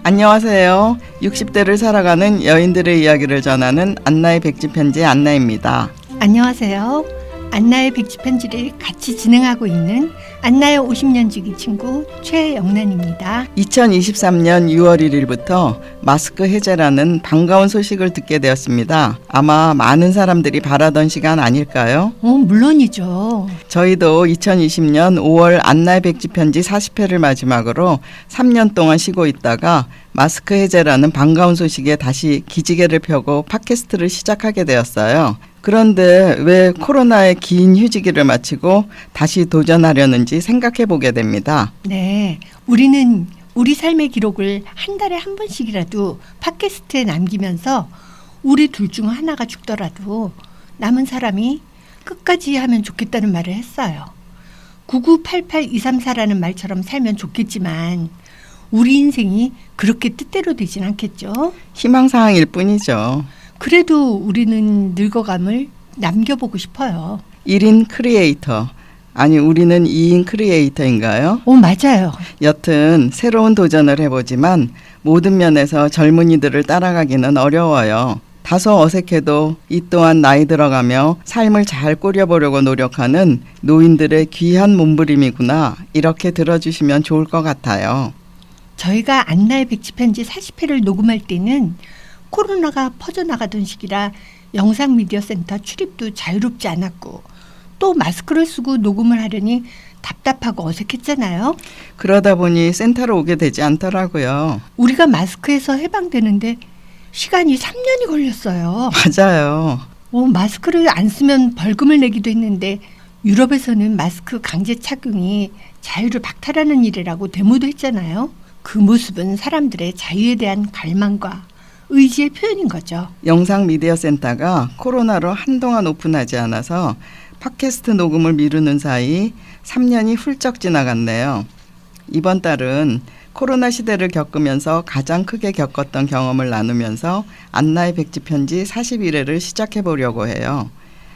안녕하세요. 60대를 살아가는 여인들의 이야기를 전하는 안나의 백지편지 안나입니다. 안녕하세요. 안나의 백지편지를 같이 진행하고 있는 안나의 50년 지기 친구 최영란입니다. 2023년 6월 1일부터 마스크 해제라는 반가운 소식을 듣게 되었습니다. 아마 많은 사람들이 바라던 시간 아닐까요? 물론이죠. 저희도 2020년 5월 안나의 백지편지 40회를 마지막으로 3년 동안 쉬고 있다가 마스크 해제라는 반가운 소식에 다시 기지개를 펴고 팟캐스트를 시작하게 되었어요. 그런데 왜 코로나의 긴 휴지기를 마치고 다시 도전하려는지 생각해 보게 됩니다. 네, 우리는 우리 삶의 기록을 한 달에 한 번씩이라도 팟캐스트에 남기면서 우리 둘 중 하나가 죽더라도 남은 사람이 끝까지 하면 좋겠다는 말을 했어요. 9988234라는 말처럼 살면 좋겠지만 우리 인생이 그렇게 뜻대로 되진 않겠죠. 희망사항일 뿐이죠. 그래도 우리는 늙어감을 남겨보고 싶어요. 1인 크리에이터, 아니 우리는 2인 크리에이터인가요? 맞아요. 여튼 새로운 도전을 해보지만 모든 면에서 젊은이들을 따라가기는 어려워요. 다소 어색해도 이 또한 나이 들어가며 삶을 잘 꾸려보려고 노력하는 노인들의 귀한 몸부림이구나, 이렇게 들어주시면 좋을 것 같아요. 저희가 안나의 백지편지 40회를 녹음할 때는 코로나가 퍼져나가던 시기라 영상미디어센터 출입도 자유롭지 않았고 또 마스크를 쓰고 녹음을 하려니 답답하고 어색했잖아요. 그러다 보니 센터로 오게 되지 않더라고요. 우리가 마스크에서 해방되는데 시간이 3년이 걸렸어요. 맞아요. 마스크를 안 쓰면 벌금을 내기도 했는데 유럽에서는 마스크 강제 착용이 자유를 박탈하는 일이라고 데모도 했잖아요. 그 모습은 사람들의 자유에 대한 갈망과 의지의 표현인 거죠. 영상미디어센터가 코로나로 한동안 오픈하지 않아서 팟캐스트 녹음을 미루는 사이 3년이 훌쩍 지나갔네요. 이번 달은 코로나 시대를 겪으면서 가장 크게 겪었던 경험을 나누면서 안나의 백지편지 41회를 시작해 보려고 해요.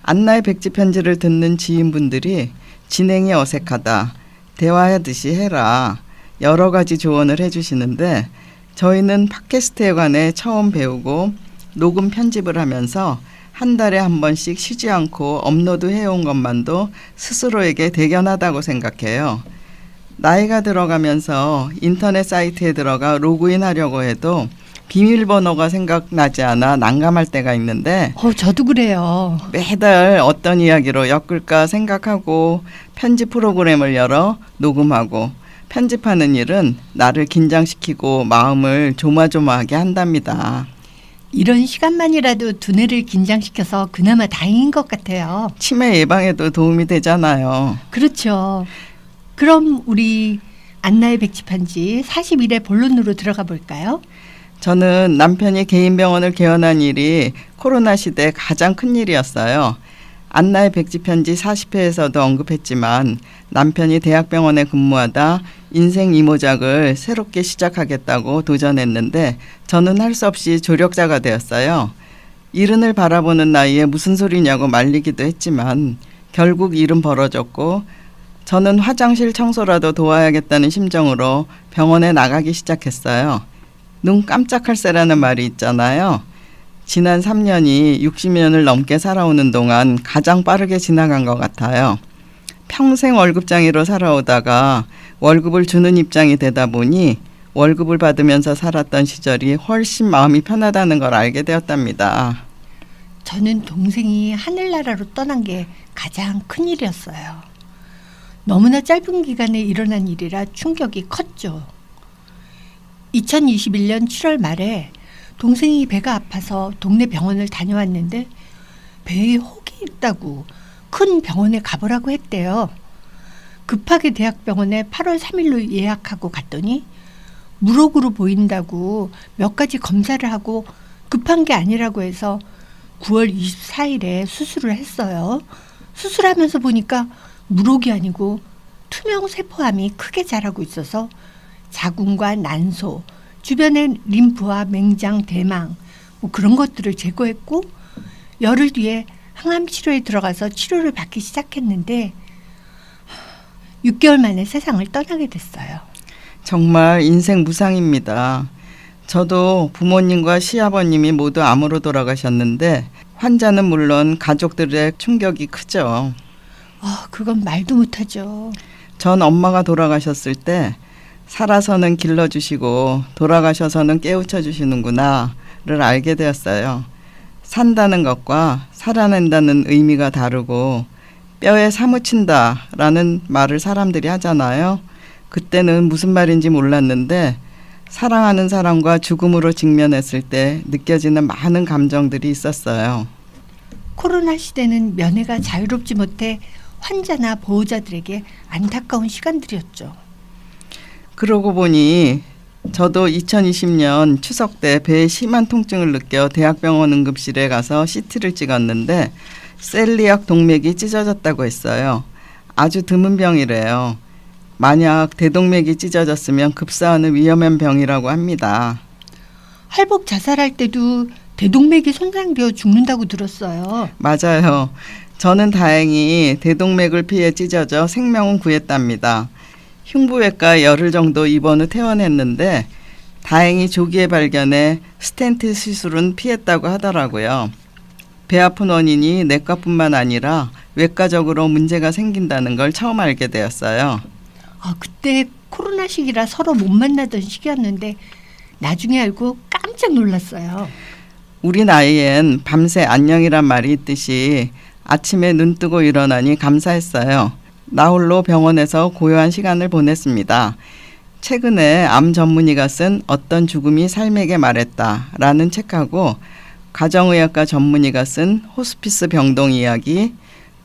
안나의 백지편지를 듣는 지인분들이 진행이 어색하다, 대화하듯이 해라, 여러 가지 조언을 해주시는데 저희는 팟캐스트에 관해 처음 배우고 녹음 편집을 하면서 한 달에 한 번씩 쉬지 않고 업로드 해온 것만도 스스로에게 대견하다고 생각해요. 나이가 들어가면서 인터넷 사이트에 들어가 로그인하려고 해도 비밀번호가 생각나지 않아 난감할 때가 있는데 저도 그래요. 매달 어떤 이야기로 엮을까 생각하고 편집 프로그램을 열어 녹음하고 편집하는 일은 나를 긴장시키고 마음을 조마조마하게 한답니다. 이런 시간만이라도 두뇌를 긴장시켜서 그나마 다행인 것 같아요. 치매 예방에도 도움이 되잖아요. 그렇죠. 그럼 우리 안나의 백지편지 41회 본론으로 들어가 볼까요? 저는 남편이 개인 병원을 개원한 일이 코로나 시대 가장 큰 일이었어요. 안나의 백지편지 40회에서도 언급했지만 남편이 대학병원에 근무하다 인생 이모작을 새롭게 시작하겠다고 도전했는데 저는 할 수 없이 조력자가 되었어요. 이른을 바라보는 나이에 무슨 소리냐고 말리기도 했지만 결국 일은 벌어졌고 저는 화장실 청소라도 도와야겠다는 심정으로 병원에 나가기 시작했어요. 눈 깜짝할 새라는 말이 있잖아요. 지난 3년이 60년을 넘게 살아오는 동안 가장 빠르게 지나간 것 같아요. 평생 월급장애로 살아오다가 월급을 주는 입장이 되다 보니 월급을 받으면서 살았던 시절이 훨씬 마음이 편하다는 걸 알게 되었답니다. 저는 동생이 하늘나라로 떠난 게 가장 큰 일이었어요. 너무나 짧은 기간에 일어난 일이라 충격이 컸죠. 2021년 7월 말에 동생이 배가 아파서 동네 병원을 다녀왔는데 배에 혹이 있다고 큰 병원에 가보라고 했대요. 급하게 대학병원에 8월 3일로 예약하고 갔더니 무록으로 보인다고 몇 가지 검사를 하고 급한 게 아니라고 해서 9월 24일에 수술을 했어요. 수술하면서 보니까 무록이 아니고 투명 세포암이 크게 자라고 있어서 자궁과 난소, 주변의 림프와 맹장, 대망 그런 것들을 제거했고 열흘 뒤에 항암 치료에 들어가서 치료를 받기 시작했는데 6개월 만에 세상을 떠나게 됐어요. 정말 인생 무상입니다. 저도 부모님과 시아버님이 모두 암으로 돌아가셨는데 환자는 물론 가족들의 충격이 크죠. 그건 말도 못하죠. 전 엄마가 돌아가셨을 때 살아서는 길러주시고 돌아가셔서는 깨우쳐 주시는구나를 알게 되었어요. 산다는 것과 살아낸다는 의미가 다르고 뼈에 사무친다라는 말을 사람들이 하잖아요. 그때는 무슨 말인지 몰랐는데 사랑하는 사람과 죽음으로 직면했을 때 느껴지는 많은 감정들이 있었어요. 코로나 시대는 면회가 자유롭지 못해 환자나 보호자들에게 안타까운 시간들이었죠. 그러고 보니 저도 2020년 추석 때 배에 심한 통증을 느껴 대학병원 응급실에 가서 CT를 찍었는데 셀리악 동맥이 찢어졌다고 했어요. 아주 드문 병이래요. 만약 대동맥이 찢어졌으면 급사하는 위험한 병이라고 합니다. 할복 자살할 때도 대동맥이 손상되어 죽는다고 들었어요. 맞아요. 저는 다행히 대동맥을 피해 찢어져 생명은 구했답니다. 흉부외과 열흘 정도 입원 후 퇴원했는데 다행히 조기에 발견해 스텐트 시술은 피했다고 하더라고요. 배 아픈 원인이 내과뿐만 아니라 외과적으로 문제가 생긴다는 걸 처음 알게 되었어요. 그때 코로나 시기라 서로 못 만나던 시기였는데 나중에 알고 깜짝 놀랐어요. 우리 나이엔 밤새 안녕이란 말이 있듯이 아침에 눈 뜨고 일어나니 감사했어요. 나 홀로 병원에서 고요한 시간을 보냈습니다. 최근에 암 전문의가 쓴 어떤 죽음이 삶에게 말했다라는 책하고 가정의학과 전문의가 쓴 호스피스 병동 이야기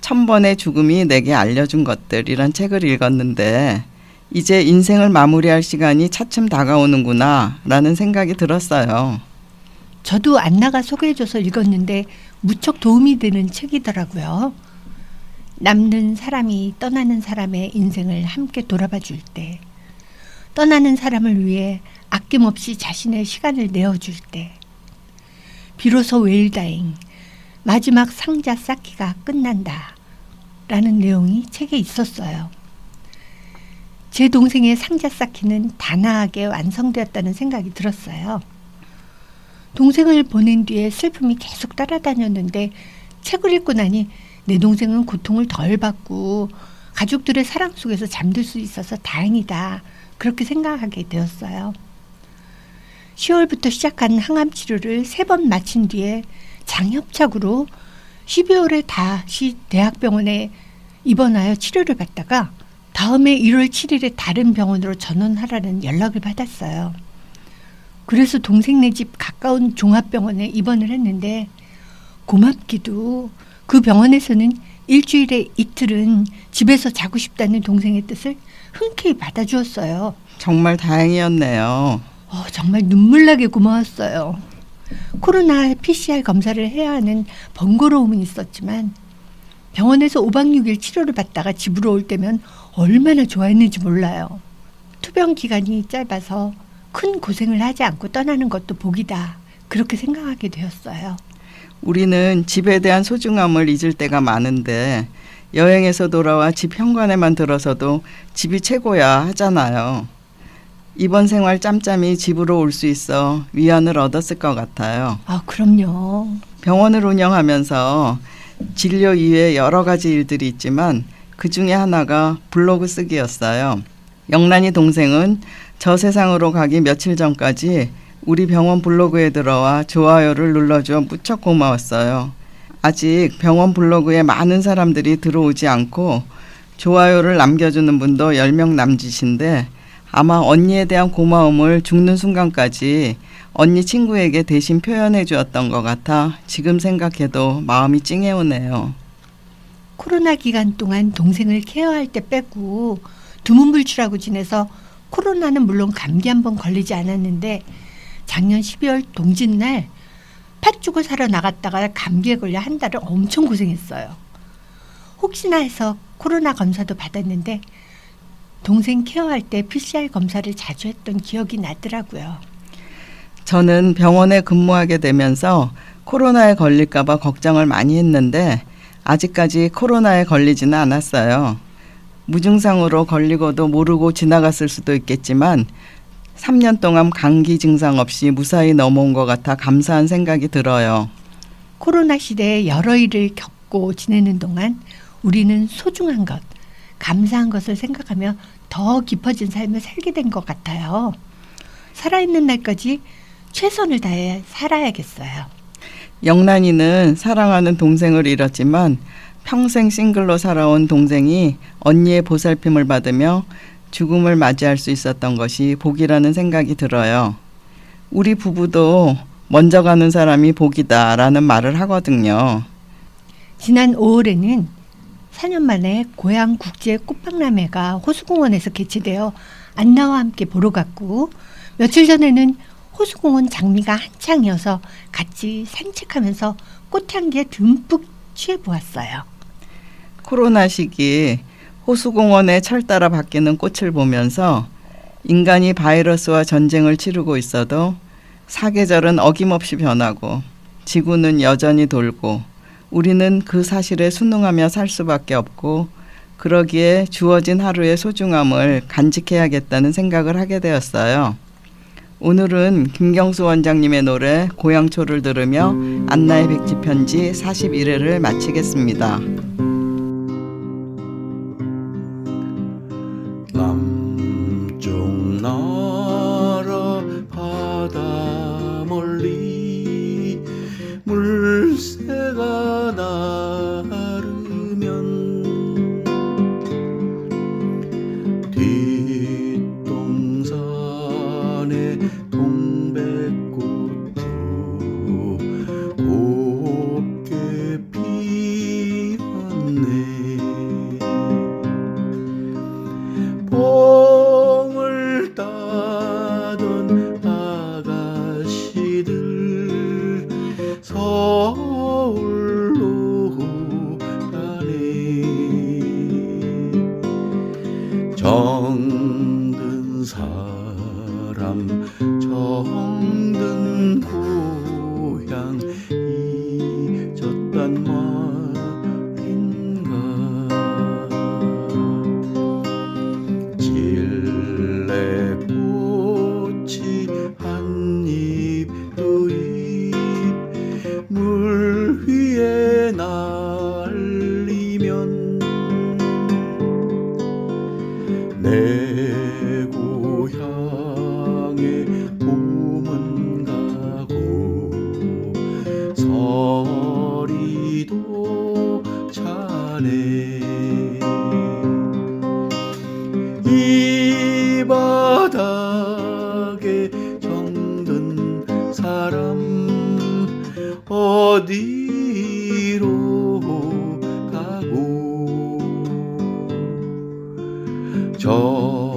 1000번의 죽음이 내게 알려준 것들이란 책을 읽었는데 이제 인생을 마무리할 시간이 차츰 다가오는구나 라는 생각이 들었어요. 저도 안나가 소개해줘서 읽었는데 무척 도움이 되는 책이더라고요. 남는 사람이 떠나는 사람의 인생을 함께 돌아봐 줄 때, 떠나는 사람을 위해 아낌없이 자신의 시간을 내어줄 때, 비로소 웰다잉, 마지막 상자 쌓기가 끝난다 라는 내용이 책에 있었어요. 제 동생의 상자 쌓기는 단아하게 완성되었다는 생각이 들었어요. 동생을 보낸 뒤에 슬픔이 계속 따라다녔는데 책을 읽고 나니 내 동생은 고통을 덜 받고 가족들의 사랑 속에서 잠들 수 있어서 다행이다. 그렇게 생각하게 되었어요. 10월부터 시작한 항암 치료를 3번 마친 뒤에 장협착으로 12월에 다시 대학병원에 입원하여 치료를 받다가 다음해 1월 7일에 다른 병원으로 전원하라는 연락을 받았어요. 그래서 동생네 집 가까운 종합병원에 입원을 했는데 고맙게도 그 병원에서는 일주일에 이틀은 집에서 자고 싶다는 동생의 뜻을 흔쾌히 받아주었어요. 정말 다행이었네요. 정말 눈물나게 고마웠어요. 코로나 PCR 검사를 해야 하는 번거로움은 있었지만 병원에서 5박 6일 치료를 받다가 집으로 올 때면 얼마나 좋아했는지 몰라요. 투병 기간이 짧아서 큰 고생을 하지 않고 떠나는 것도 복이다. 그렇게 생각하게 되었어요. 우리는 집에 대한 소중함을 잊을 때가 많은데 여행에서 돌아와 집 현관에만 들어서도 집이 최고야 하잖아요. 이번 생활 짬짬이 집으로 올 수 있어 위안을 얻었을 것 같아요. 그럼요. 병원을 운영하면서 진료 이외에 여러 가지 일들이 있지만 그 중에 하나가 블로그 쓰기였어요. 영란이 동생은 저 세상으로 가기 며칠 전까지 우리 병원 블로그에 들어와 좋아요를 눌러줘 무척 고마웠어요. 아직 병원 블로그에 많은 사람들이 들어오지 않고 좋아요를 남겨주는 분도 10명 남짓인데 아마 언니에 대한 고마움을 죽는 순간까지 언니 친구에게 대신 표현해 주었던 것 같아 지금 생각해도 마음이 찡해오네요. 코로나 기간 동안 동생을 케어할 때 빼고 두문불출하고 지내서 코로나는 물론 감기 한 번 걸리지 않았는데 작년 12월 동짓날 팥죽을 사러 나갔다가 감기에 걸려 한 달을 엄청 고생했어요. 혹시나 해서 코로나 검사도 받았는데 동생 케어할 때 PCR 검사를 자주 했던 기억이 나더라고요. 저는 병원에 근무하게 되면서 코로나에 걸릴까 봐 걱정을 많이 했는데 아직까지 코로나에 걸리지는 않았어요. 무증상으로 걸리고도 모르고 지나갔을 수도 있겠지만 3년 동안 감기 증상 없이 무사히 넘어온 것 같아 감사한 생각이 들어요. 코로나 시대에 여러 일을 겪고 지내는 동안 우리는 소중한 것, 감사한 것을 생각하며 더 깊어진 삶을 살게 된 것 같아요. 살아있는 날까지 최선을 다해 살아야겠어요. 영란이는 사랑하는 동생을 잃었지만 평생 싱글로 살아온 동생이 언니의 보살핌을 받으며 죽음을 맞이할 수 있었던 것이 복이라는 생각이 들어요. 우리 부부도 먼저 가는 사람이 복이다라는 말을 하거든요. 지난 5월에는 4년 만에 고향 국제 꽃박람회가 호수공원에서 개최되어 안나와 함께 보러 갔고, 며칠 전에는 호수공원 장미가 한창이어서 같이 산책하면서 꽃향기에 듬뿍 취해보았어요. 코로나 시기 호수공원에 철 따라 바뀌는 꽃을 보면서 인간이 바이러스와 전쟁을 치르고 있어도 사계절은 어김없이 변하고 지구는 여전히 돌고 우리는 그 사실에 순응하며 살 수밖에 없고, 그러기에 주어진 하루의 소중함을 간직해야겠다는 생각을 하게 되었어요. 오늘은 김경수 원장님의 노래 고향초를 들으며 안나의 백지편지 41회를 마치겠습니다. 남쪽 나라 바다 멀리 물새가 나르면 뒷동산에 동백꽃도 곱게 피었네. 뽕을 따던 아가씨들 서울로 가네. 정든 사람 정든 고향 잊었단 말인가. 질레꽃이 한입 두입 물 위에 날리면 내 고향에 봄은 가고 서리도 차네. 이 바닥에 정든 사람 어디로 가고 저